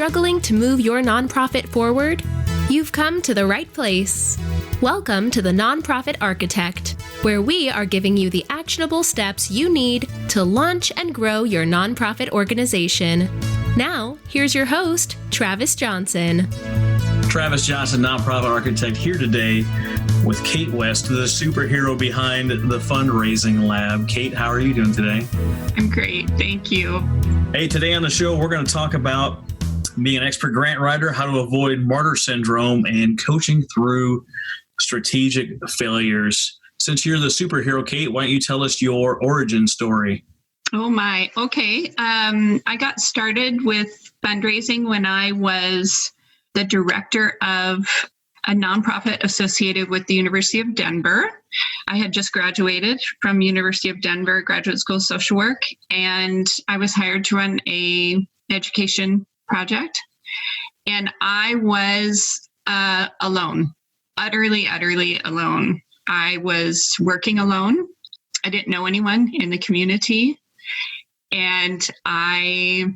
struggling to move your nonprofit forward? You've come to the right place. Welcome to the Nonprofit Architect, where we are giving you the actionable steps you need to launch and grow your nonprofit organization. Now, here's your host, Travis Johnson. Travis Johnson, Nonprofit Architect, here today with Kate West, the superhero behind the Fundraising Lab. Kate, how are you doing today? I'm great. Thank you. Hey, today on the show, we're going to talk about being an expert grant writer, how to avoid martyr syndrome, and coaching through strategic failures. Since you're the superhero, Kate, why don't you tell us your origin story? Oh my. Okay. I got started with fundraising when I was the director of a nonprofit associated with the University of Denver. I had just graduated from University of Denver Graduate School of Social Work, and I was hired to run a education project. And I was alone, utterly alone. I was working alone. I didn't know anyone in the community. And I,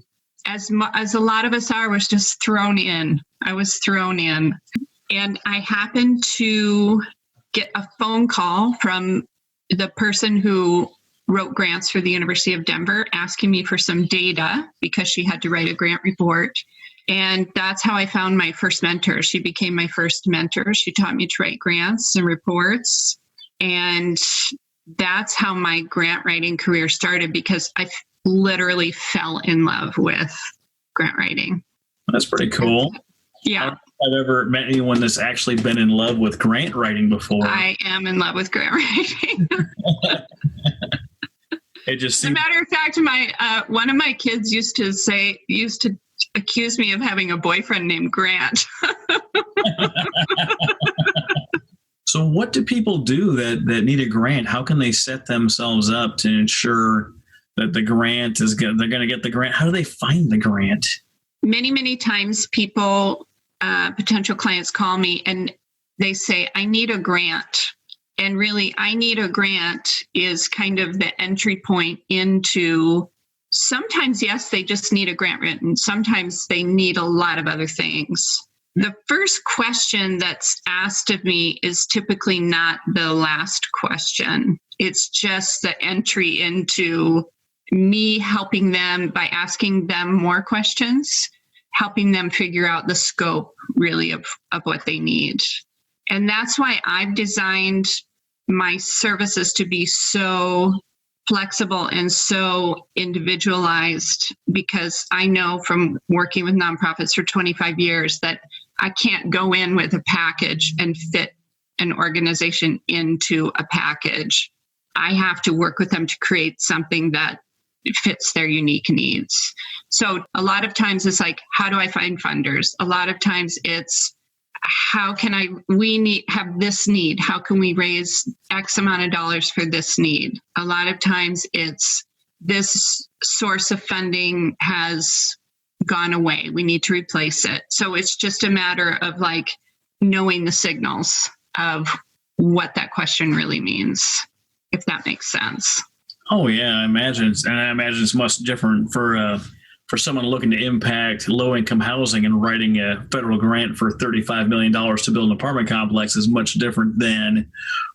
as a lot of us are, was just thrown in. I was thrown in. And I happened to get a phone call from the person who wrote grants for the University of Denver asking me for some data because she had to write a grant report. And that's how I found my first mentor. She became my first mentor. She taught me to write grants and reports. And that's how my grant writing career started, because I literally fell in love with grant writing. That's pretty cool. Yeah. I don't think I've ever met anyone that's actually been in love with grant writing before. I am in love with grant writing. It just seems... As a matter of fact, my one of my kids used to accuse me of having a boyfriend named Grant. So what do people do that need a grant? How can they set themselves up to ensure that the grant is good? They're going to get the grant. How do they find the grant? Many times people, potential clients call me and they say, I need a grant. And really, I need a grant is kind of the entry point into, sometimes, yes, they just need a grant written. Sometimes they need a lot of other things. The first question that's asked of me is typically not the last question. It's just the entry into me helping them by asking them more questions, helping them figure out the scope really of what they need. And that's why I've designed my services to be so flexible and so individualized, because I know from working with nonprofits for 25 years that I can't go in with a package and fit an organization into a package. I have to work with them to create something that fits their unique needs. So a lot of times it's like, how do I find funders? A lot of times it's, have this need. How can we raise X amount of dollars for this need? A lot of times it's, this source of funding has gone away. We need to replace it. So it's just a matter of like knowing the signals of what that question really means, if that makes sense. Oh yeah, I imagine it's much different for someone looking to impact low-income housing and writing a federal grant for $35 million to build an apartment complex is much different than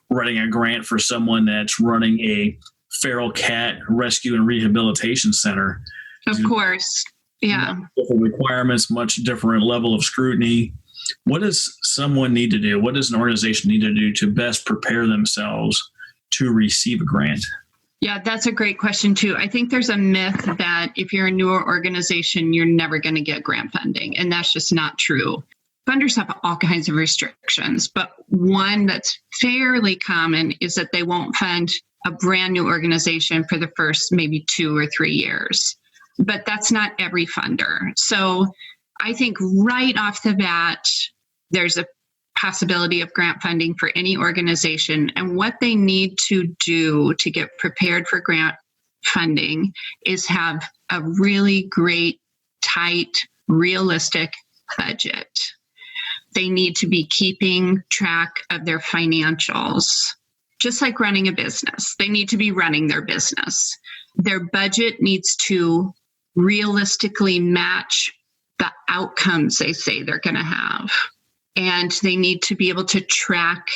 writing a grant for someone that's running a feral cat rescue and rehabilitation center. Of course, yeah. Different requirements, much different level of scrutiny. What does someone need to do? What does an organization need to do to best prepare themselves to receive a grant? Yeah, that's a great question too. I think there's a myth that if you're a newer organization, you're never going to get grant funding, and that's just not true. Funders have all kinds of restrictions, but one that's fairly common is that they won't fund a brand new organization for the first maybe 2 or 3 years. But that's not every funder. So I think right off the bat, there's a possibility of grant funding for any organization. And what they need to do to get prepared for grant funding is have a really great, tight, realistic budget. They need to be keeping track of their financials, just like running a business. They need to be running their business. Their budget needs to realistically match the outcomes they say they're going to have. And they need to be able to track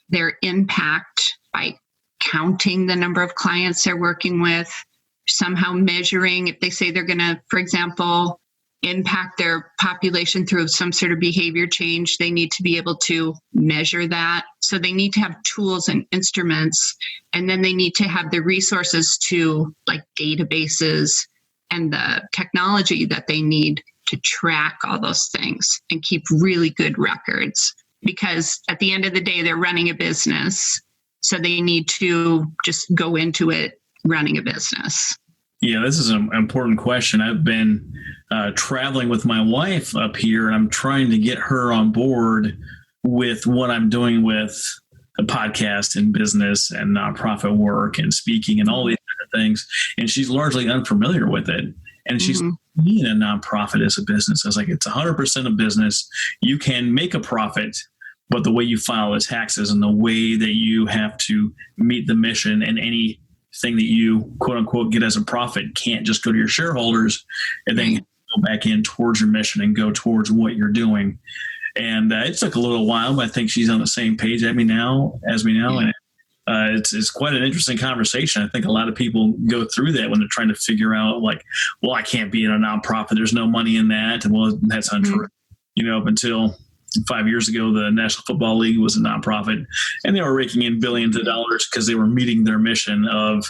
their impact by counting the number of clients they're working with, somehow measuring if they say they're going to, for example, impact their population through some sort of behavior change. They need to be able to measure that. So they need to have tools and instruments, and then they need to have the resources to, like, databases and the technology that they need to track all those things and keep really good records. Because at the end of the day, they're running a business. So they need to just go into it running a business. Yeah, this is an important question. I've been traveling with my wife up here, and I'm trying to get her on board with what I'm doing with a podcast and business and nonprofit work and speaking and all these different things. And she's largely unfamiliar with it. And she's being a nonprofit as a business. I was like, it's 100% a business. You can make a profit, but the way you file the taxes and the way that you have to meet the mission and anything that you quote unquote get as a profit can't just go to your shareholders and then go back in towards your mission and go towards what you're doing. And it took a little while, but I think she's on the same page as me now. And it's quite an interesting conversation. I think a lot of people go through that when they're trying to figure out, like, well, I can't be in a nonprofit. There's no money in that. And well, that's untrue. Up until 5 years ago, the National Football League was a nonprofit, and they were raking in billions of dollars because they were meeting their mission of,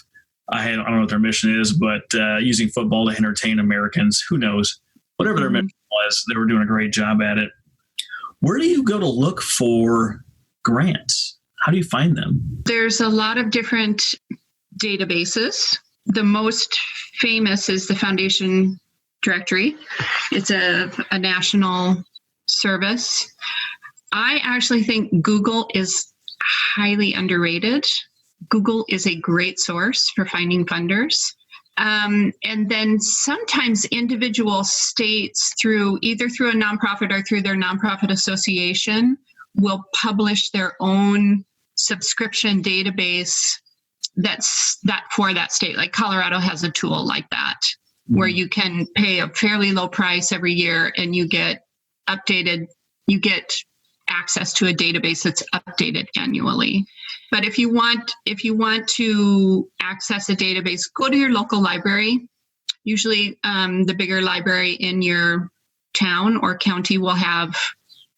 I don't know what their mission is, but using football to entertain Americans. Who knows? Whatever their mission was, they were doing a great job at it. Where do you go to look for grants? How do you find them? There's a lot of different databases. The most famous is the Foundation Directory. It's a national service. I actually think Google is highly underrated. Google is a great source for finding funders. And then sometimes individual states, either through a nonprofit or through their nonprofit association, will publish their own subscription database that's for that state. Like Colorado has a tool like that, where you can pay a fairly low price every year and you get access to a database that's updated annually. But if you want to access a database, go to your local library. Usually the bigger library in your town or county will have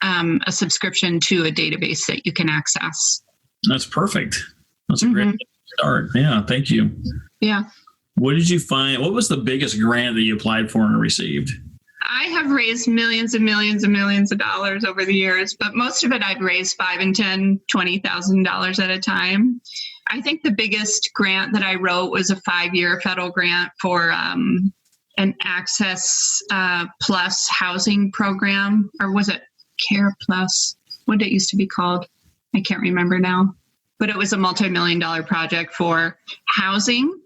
a subscription to a database that you can access. That's perfect. That's a great start. Yeah, thank you. Yeah. What did you find? What was the biggest grant that you applied for and received? I have raised millions and millions and millions of dollars over the years, but most of it I've raised $5,000 and $10,000, $20,000 at a time. I think the biggest grant that I wrote was a 5-year federal grant for an Access Plus housing program, or was it Care Plus? What did it used to be called? I can't remember now. But it was a multi-million-dollar project for housing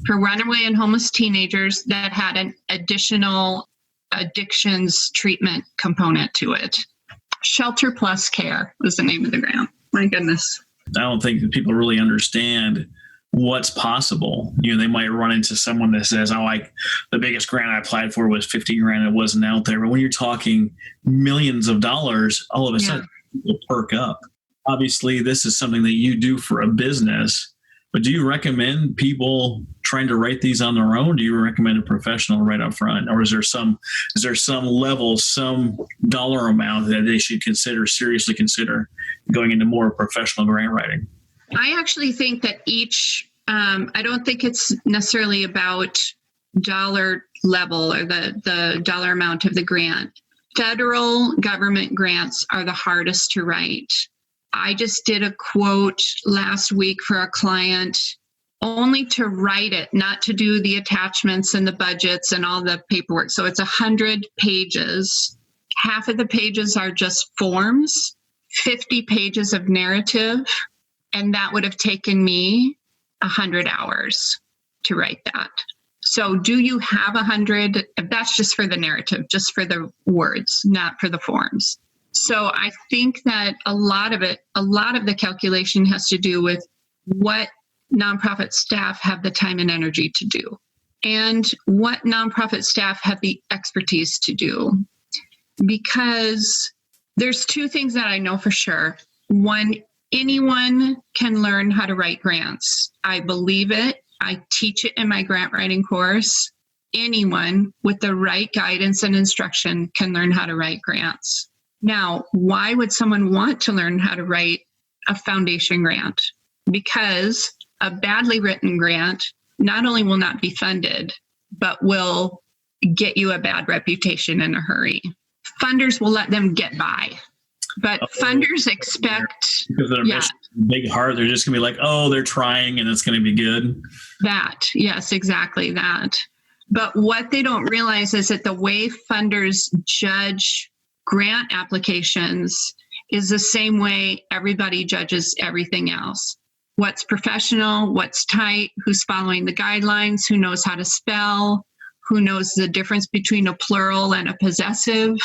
for runaway and homeless teenagers that had an additional addictions treatment component to it. Shelter Plus Care was the name of the grant. My goodness. I don't think that people really understand what's possible. They might run into someone that says, the biggest grant I applied for was $50,000. It wasn't out there. But when you're talking millions of dollars, all of a sudden people perk up. Obviously, this is something that you do for a business, but do you recommend people trying to write these on their own? Do you recommend a professional right up front? Or is there some level, some dollar amount that they should seriously consider going into more professional grant writing? I actually think that I don't think it's necessarily about dollar level or the dollar amount of the grant. Federal government grants are the hardest to write. I just did a quote last week for a client, only to write it, not to do the attachments and the budgets and all the paperwork. So it's 100 pages. Half of the pages are just forms, 50 pages of narrative, and that would have taken me 100 hours to write that. So do you have 100? That's just for the narrative, just for the words, not for the forms. So I think that a lot of the calculation has to do with what nonprofit staff have the time and energy to do. and what nonprofit staff have the expertise to do. Because there's two things that I know for sure. One, anyone can learn how to write grants. I believe it. I teach it in my grant writing course. Anyone with the right guidance and instruction can learn how to write grants. Now, why would someone want to learn how to write a foundation grant? Because a badly written grant not only will not be funded, but will get you a bad reputation in a hurry. Funders will let them get by, but funders expect, because of their big heart, they're just going to be like, oh, they're trying and it's going to be good. That, yes, exactly that. But what they don't realize is that the way funders judge grant applications is the same way everybody judges everything else. What's professional, what's tight, who's following the guidelines, who knows how to spell, who knows the difference between a plural and a possessive,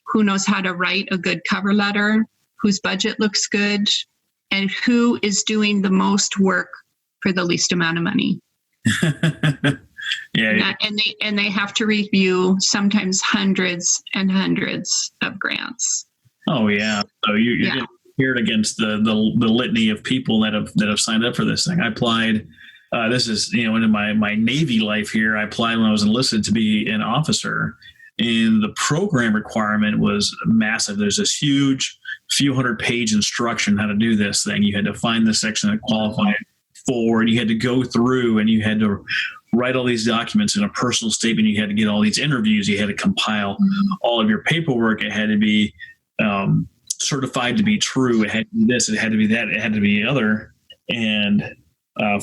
who knows how to write a good cover letter, whose budget looks good, and who is doing the most work for the least amount of money. And they have to review sometimes hundreds and hundreds of grants. Oh yeah. So you're getting compared against the litany of people that have signed up for this thing. I applied. This is, into my Navy life here. I applied when I was enlisted to be an officer, and the program requirement was massive. There's this huge few 100-page instruction how to do this thing. You had to find the section that qualified for, and you had to go through, and you had to write all these documents in a personal statement. You had to get all these interviews. You had to compile all of your paperwork. It had to be certified to be true. It had to be this. It had to be that. It had to be the other. And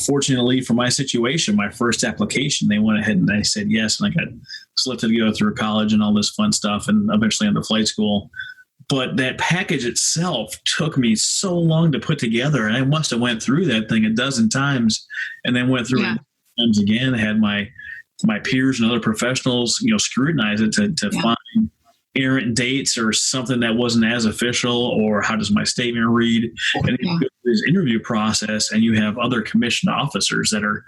fortunately for my situation, my first application, they went ahead and they said yes, and I got selected to go through college and all this fun stuff, and eventually into flight school. But that package itself took me so long to put together, and I must have went through that thing a dozen times, and then went through it times again. I had my peers and other professionals, scrutinize it to find errant dates or something that wasn't as official, or how does my statement read? And you go through this interview process, and you have other commissioned officers that are,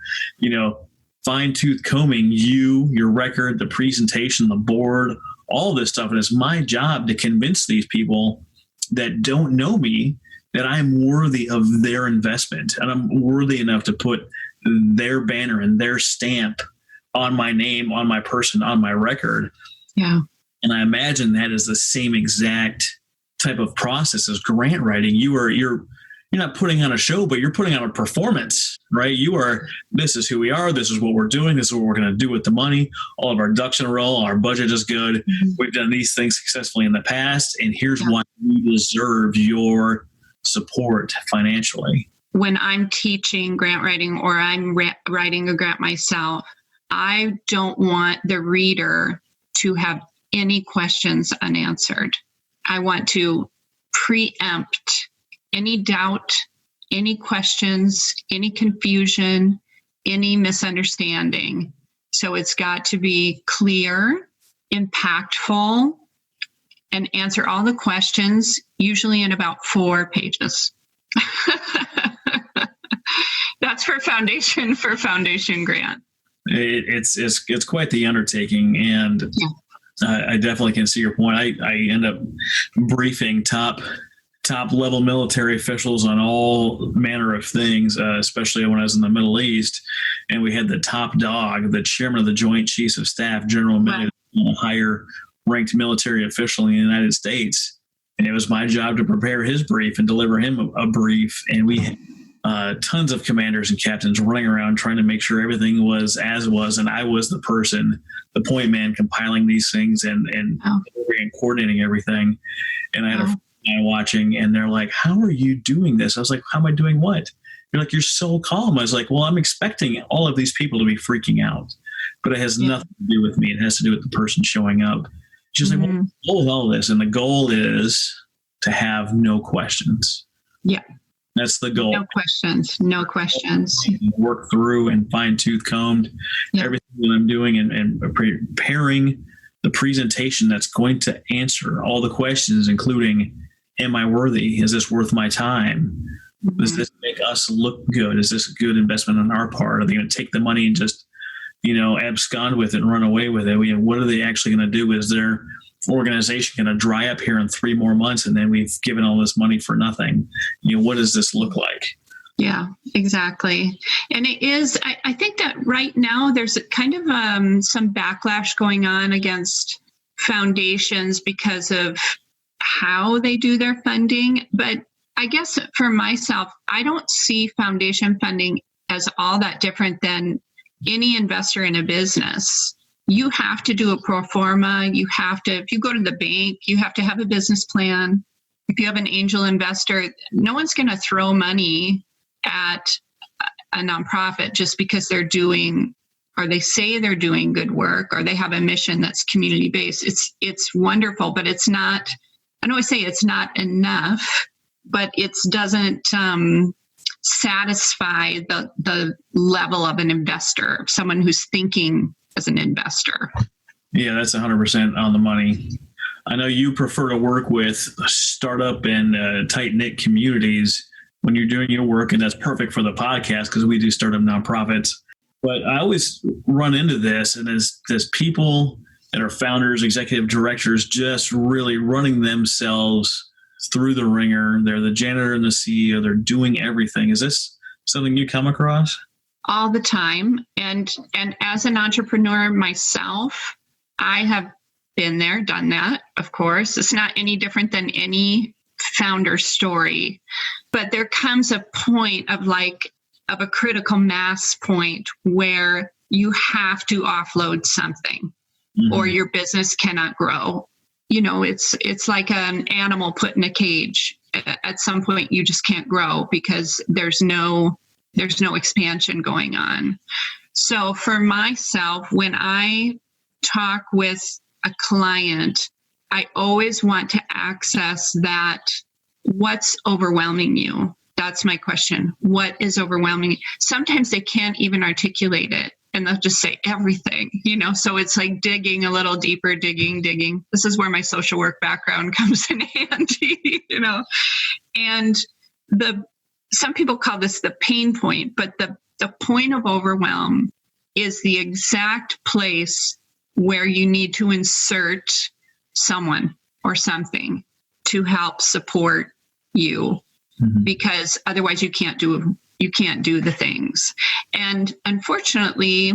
fine-tooth combing your record, the presentation, the board, all this stuff. And it's my job to convince these people that don't know me that I'm worthy of their investment, and I'm worthy enough to put their banner and their stamp on my name, on my person, on my record. Yeah. And I imagine that is the same exact type of process as grant writing. You're not putting on a show, but you're putting on a performance, right? This is who we are. This is what we're doing. This is what we're going to do with the money. All of our ducks in a row. Our budget is good. Mm-hmm. We've done these things successfully in the past. And here's why you deserve your support financially. When I'm teaching grant writing, or I'm writing a grant myself, I don't want the reader to have any questions unanswered. I want to preempt any doubt, any questions, any confusion, any misunderstanding. So it's got to be clear, impactful, and answer all the questions, usually in about 4 pages. That's for foundation grant. It's quite the undertaking, and I definitely can see your point. I end up briefing top level military officials on all manner of things, especially when I was in the Middle East, and we had the top dog, the chairman of the Joint Chiefs of Staff, General Milley, a higher ranked military official in the United States. And it was my job to prepare his brief and deliver him a brief. And we had tons of commanders and captains running around trying to make sure everything was as was. And I was the person, the point man, compiling these things and coordinating everything. And I had a friend watching, and they're like, how are you doing this? I was like, how am I doing what? You're like, you're so calm. I was like, well, I'm expecting all of these people to be freaking out, but it has nothing to do with me. It has to do with the person showing up. She's like, well, the goal of all this, and the goal is to have no questions. Yeah. That's the goal. No questions. Work through and fine-tooth combed everything that I'm doing, and preparing the presentation that's going to answer all the questions, including, am I worthy? Is this worth my time? Does this make us look good? Is this a good investment on our part? Are they going to take the money and just abscond with it and run away with it. What are they actually going to do? Is their organization going to dry up here in 3 more months, and then we've given all this money for nothing? What does this look like? Yeah, exactly. And it is, I think that right now there's kind of some backlash going on against foundations because of how they do their funding. But I guess for myself, I don't see foundation funding as all that different than any investor in a business. You have to do a pro forma. If you go to the bank, you have to have a business plan. If you have an angel investor, no one's going to throw money at a nonprofit just because they're doing, or they say they're doing good work, or they have a mission that's community based. It's wonderful, but it's not, I don't always say it's not enough, but it doesn't satisfy the level of an investor, someone who's thinking as an investor. Yeah, that's 100% on the money. I know you prefer to work with startup and tight-knit communities when you're doing your work, and that's perfect for the podcast because we do startup nonprofits. But I always run into this, and there's people that are founders, executive directors, just really running themselves through the ringer. They're the janitor and the CEO. They're doing everything. Is this something you come across? All the time. And as an entrepreneur myself, I have been there, done that, of course. It's not any different than any founder story. But there comes a point of a critical mass point where you have to offload something, or your business cannot grow. It's like an animal put in a cage. At some point, you just can't grow because there's no expansion going on. So for myself, when I talk with a client, I always want to access that. What's overwhelming you? That's my question. What is overwhelming? Sometimes they can't even articulate it, and they'll just say everything, so it's like digging a little deeper, digging. This is where my social work background comes in handy, and some people call this the pain point, but the point of overwhelm is the exact place where you need to insert someone or something to help support you, because otherwise you can't do the things. And unfortunately,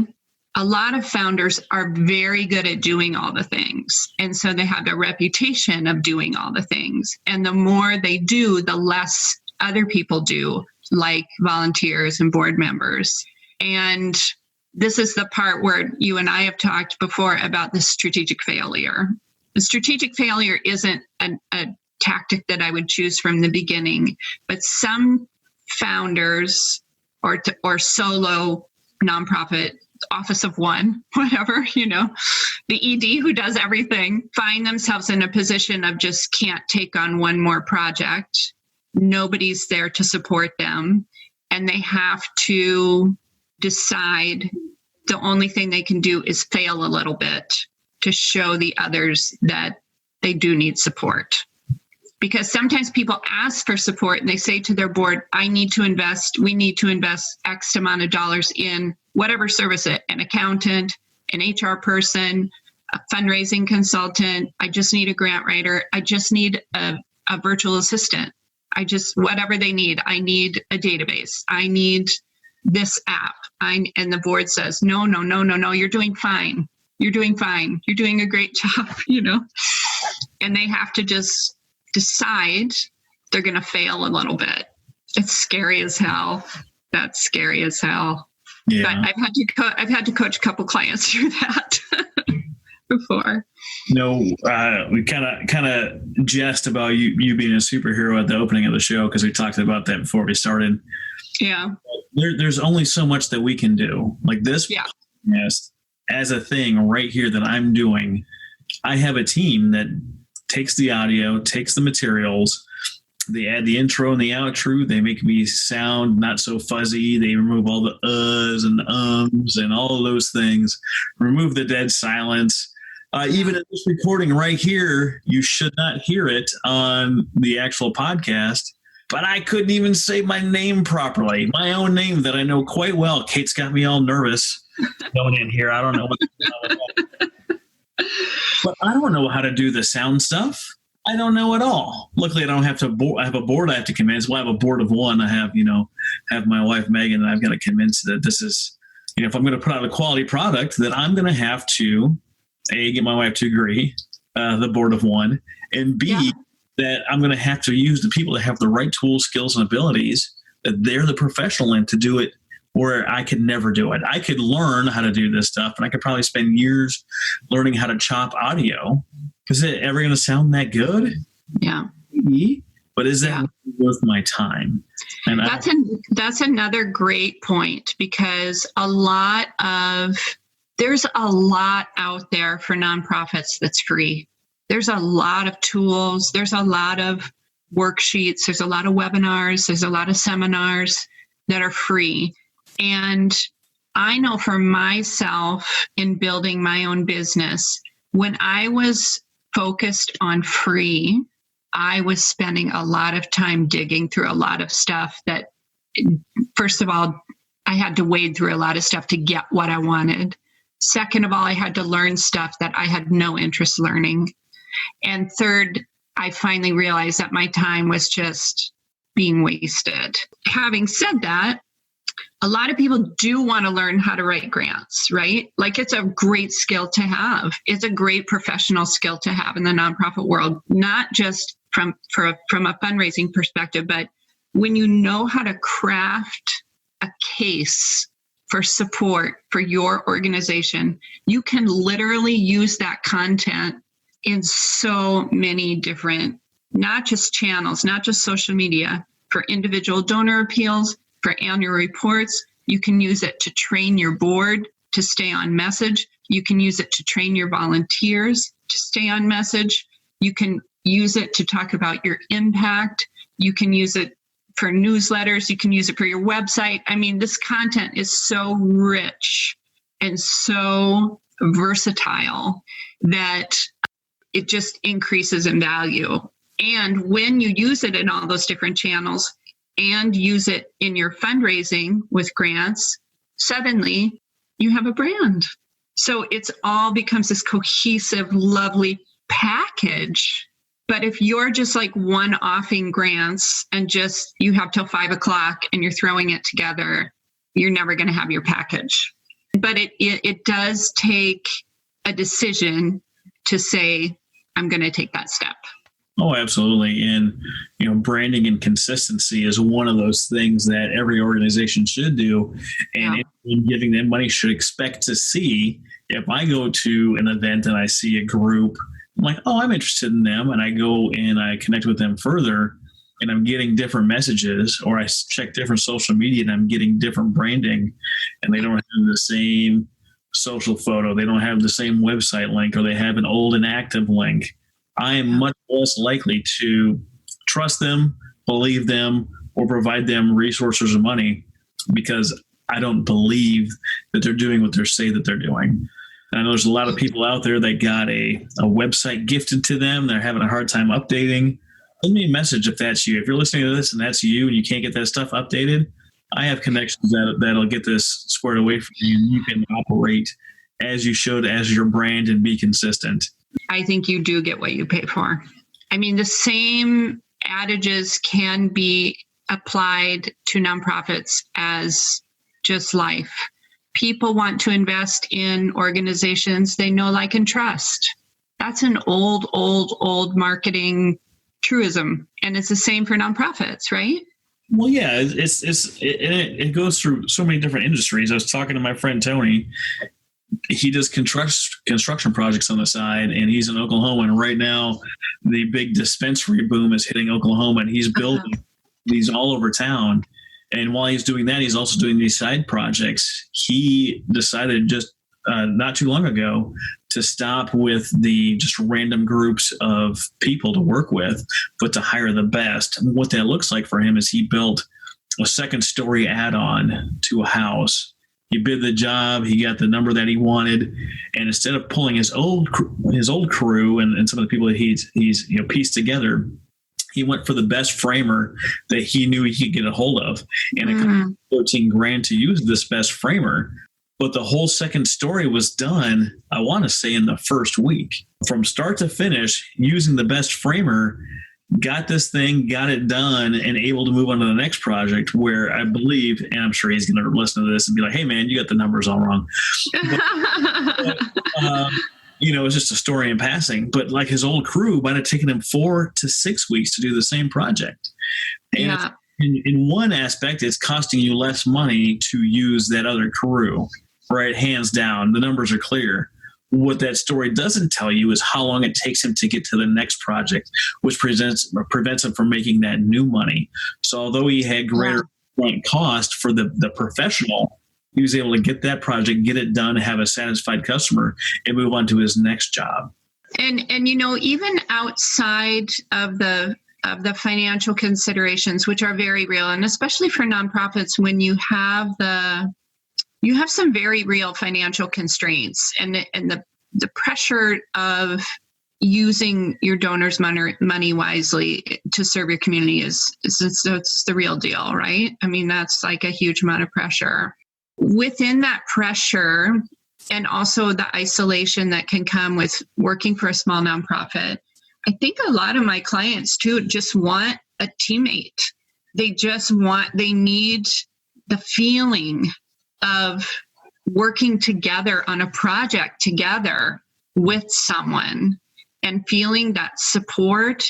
a lot of founders are very good at doing all the things. And so they have a reputation of doing all the things. And the more they do, the less other people do, like volunteers and board members. And this is the part where you and I have talked before about the strategic failure. The strategic failure isn't a tactic that I would choose from the beginning, but some founders or solo nonprofit, office of one, whatever, the ED who does everything, find themselves in a position of just can't take on one more project. Nobody's there to support them, and they have to decide the only thing they can do is fail a little bit to show the others that they do need support. Because sometimes people ask for support and they say to their board, we need to invest X amount of dollars in whatever service an accountant, an HR person, a fundraising consultant. I just need a grant writer. I just need a virtual assistant. Whatever they need. I need a database. I need this app. And the board says, no, you're doing fine. You're doing fine. You're doing a great job, and they have to just decide they're going to fail a little bit. It's scary as hell. That's scary as hell. Yeah. But I've had to coach a couple clients through that before. We kind of jest about you being a superhero at the opening of the show because we talked about that before we started. Yeah. There's only so much that we can do. Like this. Yeah. Yes. As a thing right here that I'm doing, I have a team that takes the audio, takes the materials, they add the intro and the outro, they make me sound not so fuzzy, they remove all the uhs and ums and all of those things, remove the dead silence. Even in this recording right here, you should not hear it on the actual podcast, but I couldn't even say my name properly, my own name that I know quite well. Kate's got me all nervous. going in here. I don't know what's going on with that. But I don't know how to do the sound stuff. I don't know at all. Luckily, I don't have to. I have a board I have to convince. Well, I have a board of one. I have my wife Megan, and I've got to convince that this is, if I'm going to put out a quality product, that I'm going to have to get my wife to agree, the board of one, and B, that I'm going to have to use the people that have the right tools, skills, and abilities, that they're the professional in to do it where I could never do it. I could learn how to do this stuff, and I could probably spend years learning how to chop audio. Is it ever going to sound that good? Yeah. But is that worth my time? And that's another great point, because there's a lot out there for nonprofits that's free. There's a lot of tools. There's a lot of worksheets. There's a lot of webinars. There's a lot of seminars that are free. And I know for myself, in building my own business, when I was focused on free, I was spending a lot of time digging through a lot of stuff that, first of all, I had to wade through a lot of stuff to get what I wanted. Second of all, I had to learn stuff that I had no interest learning. And third, I finally realized that my time was just being wasted. Having said that, a lot of people do want to learn how to write grants, right? Like, it's a great skill to have. It's a great professional skill to have in the nonprofit world, not just from a fundraising perspective, but when you know how to craft a case for support for your organization, you can literally use that content in so many different, not just channels, not just social media, for individual donor appeals, for annual reports. You can use it to train your board to stay on message. You can use it to train your volunteers to stay on message. You can use it to talk about your impact. You can use it for newsletters. You can use it for your website. I mean, this content is so rich and so versatile that it just increases in value. And when you use it in all those different channels and use it in your fundraising with grants, suddenly you have a brand. So it's all becomes this cohesive, lovely package. But if you're just like one-offing grants and just you have till 5 o'clock and you're throwing it together, you're never going to have your package. But it does take a decision to say, I'm going to take that step. Oh, absolutely. And, branding and consistency is one of those things that every organization should do. And giving them money should expect to see. If I go to an event and I see a group, I'm like, oh, I'm interested in them. And I go and I connect with them further, and I'm getting different messages, or I check different social media and I'm getting different branding, and they don't have the same social photo. They don't have the same website link, or they have an old inactive link. I am much less likely to trust them, believe them, or provide them resources or money, because I don't believe that they're doing what they say that they're doing. I know there's a lot of people out there that got a website gifted to them. They're having a hard time updating. Send me a message if that's you. If you're listening to this and that's you and you can't get that stuff updated, I have connections that'll get this squared away for you. You can operate as you should, as your brand, and be consistent. I think you do get what you pay for. I mean, the same adages can be applied to nonprofits as just life. People want to invest in organizations they know, like, and trust. That's an old marketing truism. And it's the same for nonprofits, right? Well, yeah, it goes through so many different industries. I was talking to my friend Tony. He does construction projects on the side, and he's in Oklahoma. And right now, the big dispensary boom is hitting Oklahoma, and he's building these all over town. And while he's doing that, he's also doing these side projects. He decided just not too long ago to stop with the just random groups of people to work with, but to hire the best. And what that looks like for him is he built a second-story add-on to a house. He bid the job. He got the number that he wanted, and instead of pulling his old crew and some of the people that he's pieced together, he went for the best framer that he knew he could get a hold of, and it cost $13,000 to use this best framer. But the whole second story was done, I want to say, in the first week. From start to finish, using the best framer, got this thing, got it done, and able to move on to the next project where I believe, and I'm sure he's going to listen to this and be like, hey, man, you got the numbers all wrong. It's just a story in passing. But like his old crew might have taken him 4 to 6 weeks to do the same project. And in one aspect, it's costing you less money to use that other crew, right? Hands down, the numbers are clear. What that story doesn't tell you is how long it takes him to get to the next project, which prevents him from making that new money. So although he had greater cost for the professional, he was able to get that project, get it done, have a satisfied customer, and move on to his next job. And even outside of the financial considerations, which are very real, and especially for nonprofits, when you have some very real financial constraints and the pressure of using your donors' money wisely to serve your community it's the real deal, right? I mean, that's like a huge amount of pressure. Within that pressure, and also the isolation that can come with working for a small nonprofit, I think a lot of my clients too just want a teammate. They need the feeling of working together on a project together with someone and feeling that support,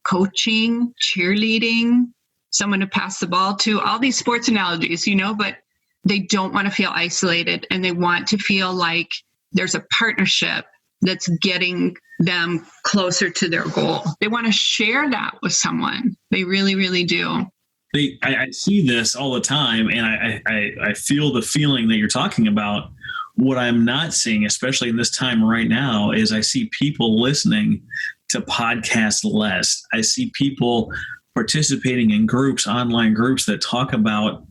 coaching, cheerleading, someone to pass the ball to, all these sports analogies, but they don't want to feel isolated, and they want to feel like there's a partnership that's getting them closer to their goal. They want to share that with someone. They really, really do. I see this all the time, and I feel the feeling that you're talking about. What I'm not seeing, especially in this time right now, is I see people listening to podcasts less. I see people participating in groups, online groups that talk about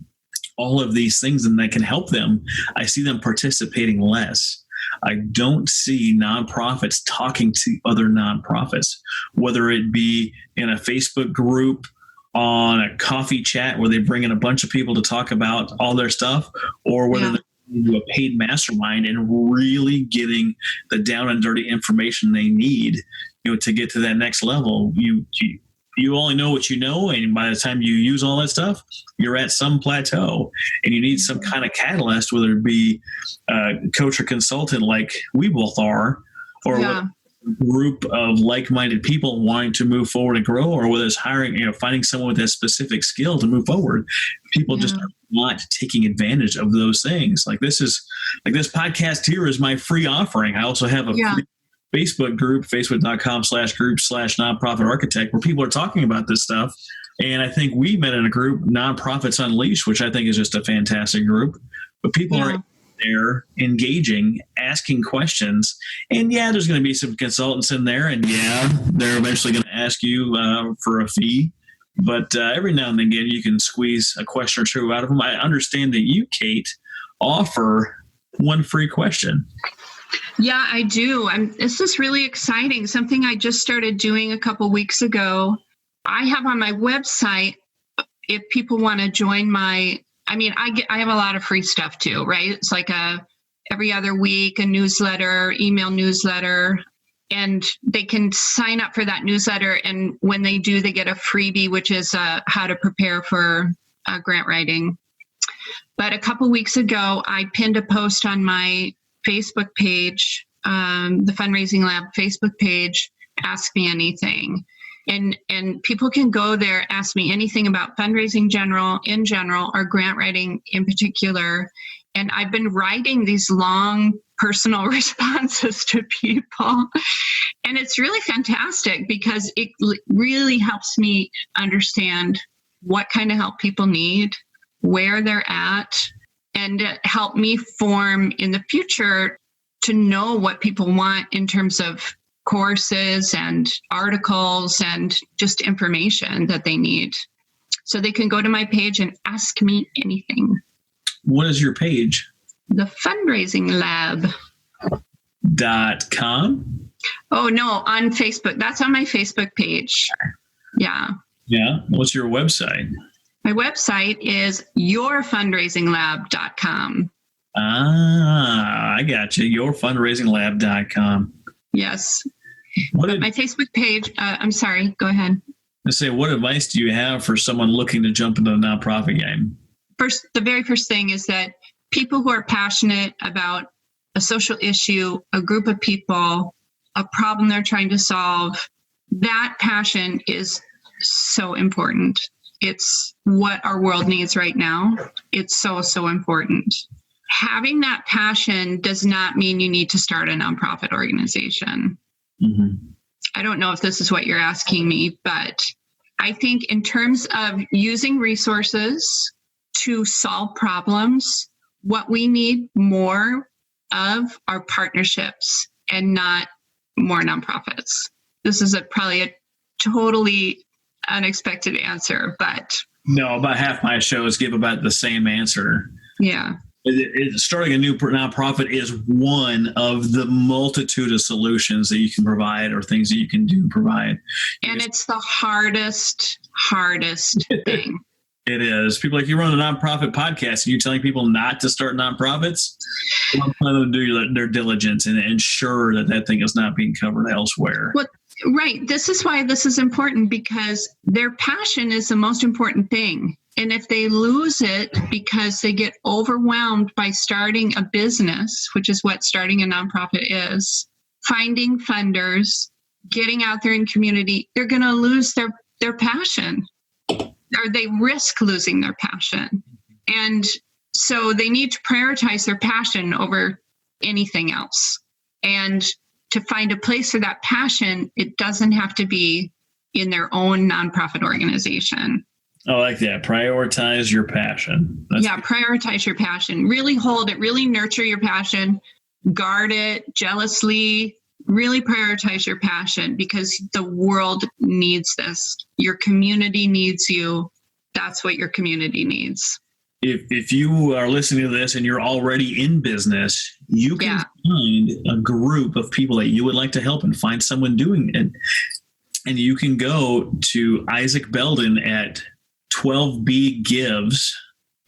all of these things and that can help them. I see them participating less. I don't see nonprofits talking to other nonprofits, whether it be in a Facebook group, on a coffee chat where they bring in a bunch of people to talk about all their stuff, or whether they do a paid mastermind and really getting the down and dirty information they need, to get to that next level. You only know what you know, and by the time you use all that stuff, you're at some plateau, and you need some kind of catalyst, whether it be a coach or consultant like we both are, or a group of like-minded people wanting to move forward and grow, or whether it's hiring, finding someone with that specific skill to move forward. People just are not taking advantage of those things. Like this podcast here is my free offering. I also have a free Facebook group, facebook.com/group/nonprofit architect, where people are talking about this stuff. And I think we met in a group, Nonprofits Unleashed, which I think is just a fantastic group. But people are there engaging, asking questions. And there's going to be some consultants in there. And they're eventually going to ask you for a fee. But every now and again, you can squeeze a question or two out of them. I understand that you, Kate, offer one free question. Yeah, I do. This is really exciting. Something I just started doing a couple weeks ago. I have on my website, if people want to join I have a lot of free stuff too, right? It's like every other week, a newsletter, email newsletter, and they can sign up for that newsletter. And when they do, they get a freebie, which is how to prepare for grant writing. But a couple weeks ago, I pinned a post on my Facebook page, the Fundraising Lab Facebook page, Ask Me Anything. And people can go there, ask me anything about fundraising in general, or grant writing in particular. And I've been writing these long personal responses to people. And it's really fantastic because it really helps me understand what kind of help people need, where they're at, and help me form in the future to know what people want in terms of courses and articles and just information that they need. So they can go to my page and ask me anything. What is your page? The Fundraising Lab. .com? Oh, no, on Facebook. That's on my Facebook page. Yeah. Yeah. What's your website? My website is yourfundraisinglab.com. I got you. Yourfundraisinglab.com. Yes. My Facebook page, I'm sorry, go ahead. I say, what advice do you have for someone looking to jump into the nonprofit game? The very first thing is that people who are passionate about a social issue, a group of people, a problem they're trying to solve, that passion is so important. It's what our world needs right now. It's so, so important. Having that passion does not mean you need to start a nonprofit organization. Mm-hmm. I don't know if this is what you're asking me, but I think in terms of using resources to solve problems, what we need more of are partnerships and not more nonprofits. This is probably a totally unexpected answer, but no, about half my shows give about the same answer. Yeah. Starting a new nonprofit is one of the multitude of solutions that you can provide or things that you can do provide. And it's the hardest thing. It is. People like, you run a nonprofit podcast and you're telling people not to start nonprofits. Let them do their diligence and ensure that thing is not being covered elsewhere. Well, right. This is why this is important, because their passion is the most important thing. And if they lose it because they get overwhelmed by starting a business, which is what starting a nonprofit is, finding funders, getting out there in community, they're going to lose their passion, or they risk losing their passion. And so they need to prioritize their passion over anything else. And to find a place for that passion, it doesn't have to be in their own nonprofit organization. I like that. Prioritize your passion. Prioritize your passion. Really hold it. Really nurture your passion. Guard it jealously. Really prioritize your passion, because the world needs this. Your community needs you. That's what your community needs. If you are listening to this and you're already in business, you can find a group of people that you would like to help and find someone doing it. And you can go to Isaac Belden at 12B Gives,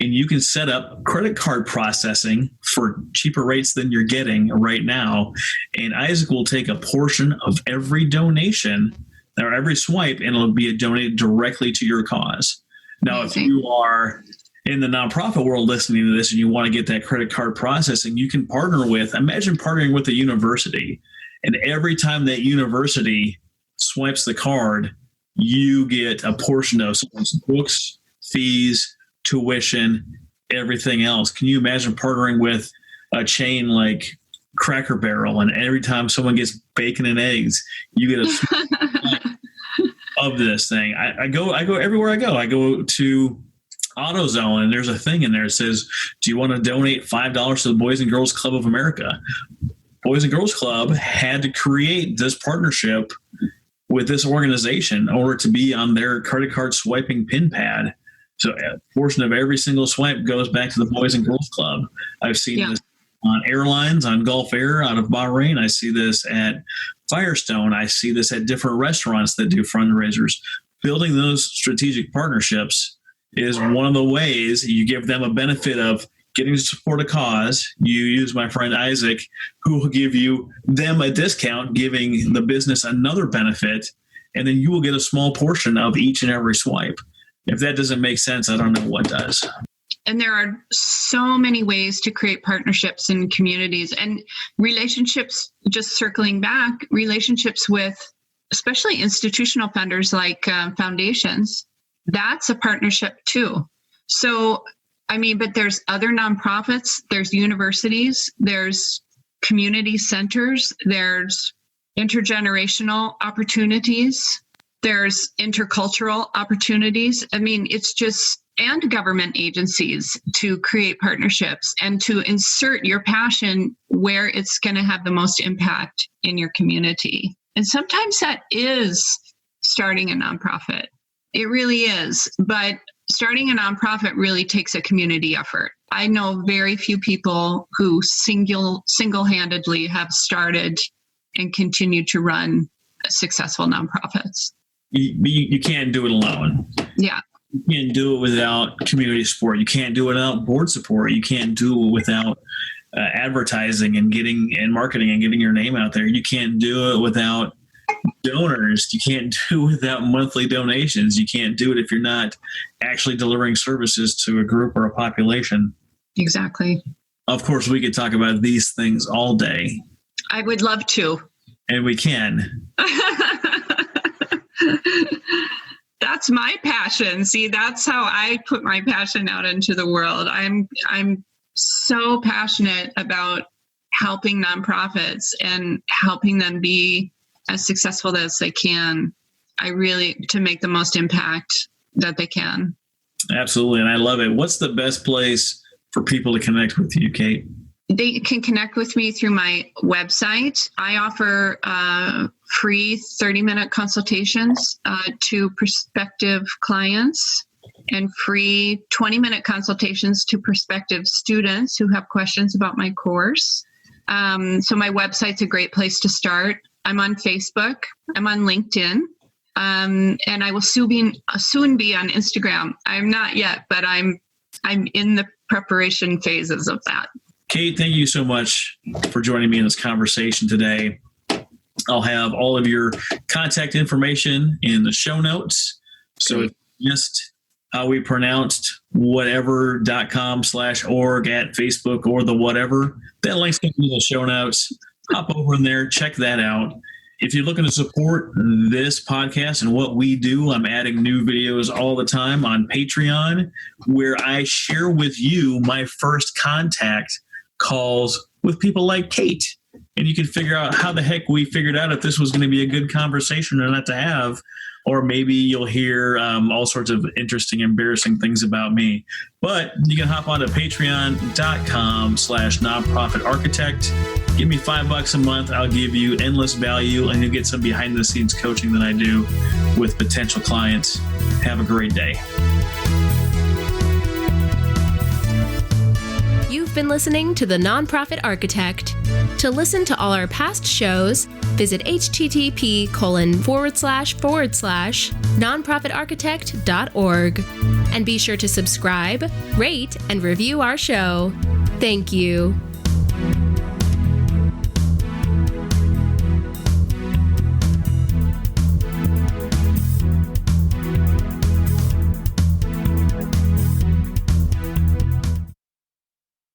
and you can set up credit card processing for cheaper rates than you're getting right now. And Isaac will take a portion of every donation or every swipe, and it'll be donated directly to your cause. Now, If you are in the nonprofit world listening to this and you want to get that credit card processing, you can imagine partnering with a university. And every time that university swipes the card, you get a portion of someone's books, fees, tuition, everything else. Can you imagine partnering with a chain like Cracker Barrel, and every time someone gets bacon and eggs, you get a of this thing? I go everywhere I go. I go to AutoZone, and there's a thing in there that says, do you want to donate $5 to the Boys and Girls Club of America? Boys and Girls Club had to create this partnership with this organization in order to be on their credit card swiping pin pad. So a portion of every single swipe goes back to the Boys and Girls Club. I've seen this on airlines, on Gulf Air out of Bahrain. I see this at Firestone. I see this at different restaurants that do fundraisers. Building those strategic partnerships is one of the ways you give them a benefit of getting to support a cause. You use my friend Isaac, who will give them a discount, giving the business another benefit, and then you will get a small portion of each and every swipe. If that doesn't make sense, I don't know what does. And there are so many ways to create partnerships in communities and relationships. Just circling back, relationships with especially institutional funders like foundations. That's a partnership too. So, but there's other nonprofits, there's universities, there's community centers, there's intergenerational opportunities, there's intercultural opportunities. It's just, and government agencies to create partnerships and to insert your passion where it's going to have the most impact in your community. And sometimes that is starting a nonprofit. It really is. But starting a nonprofit really takes a community effort. I know very few people who single-handedly have started and continue to run successful nonprofits. You can't do it alone. Yeah. You can't do it without community support. You can't do it without board support. You can't do it without advertising and marketing and getting your name out there. You can't do it without donors. You can't do it without monthly donations. You can't do it if you're not actually delivering services to a group or a population. Exactly. Of course, we could talk about these things all day. I would love to. And we can. That's my passion. See, that's how I put my passion out into the world. I'm so passionate about helping nonprofits and helping them be as successful as they can. To make the most impact that they can. Absolutely. And I love it. What's the best place for people to connect with you, Kate? They can connect with me through my website. I offer free 30-minute consultations to prospective clients and free 20-minute consultations to prospective students who have questions about my course. So my website's a great place to start. I'm on Facebook. I'm on LinkedIn. And I will soon be on Instagram. I'm not yet, but I'm in the preparation phases of that. Kate, thank you so much for joining me in this conversation today. I'll have all of your contact information in the show notes. So if you missed how we pronounced whatever.com/org at Facebook or the whatever, that link's going to be in the show notes. Hop over in there, check that out. If you're looking to support this podcast and what we do, I'm adding new videos all the time on Patreon, where I share with you my first contact calls with people like Kate. And you can figure out how the heck we figured out if this was going to be a good conversation or not to have. Or maybe you'll hear all sorts of interesting, embarrassing things about me. But you can hop on to patreon.com/nonprofit architect. Give me $5 a month. I'll give you endless value, and you'll get some behind the scenes coaching that I do with potential clients. Have a great day. You've been listening to The Nonprofit Architect. To listen to all our past shows, visit http://nonprofitarchitect.org. And be sure to subscribe, rate, and review our show. Thank you.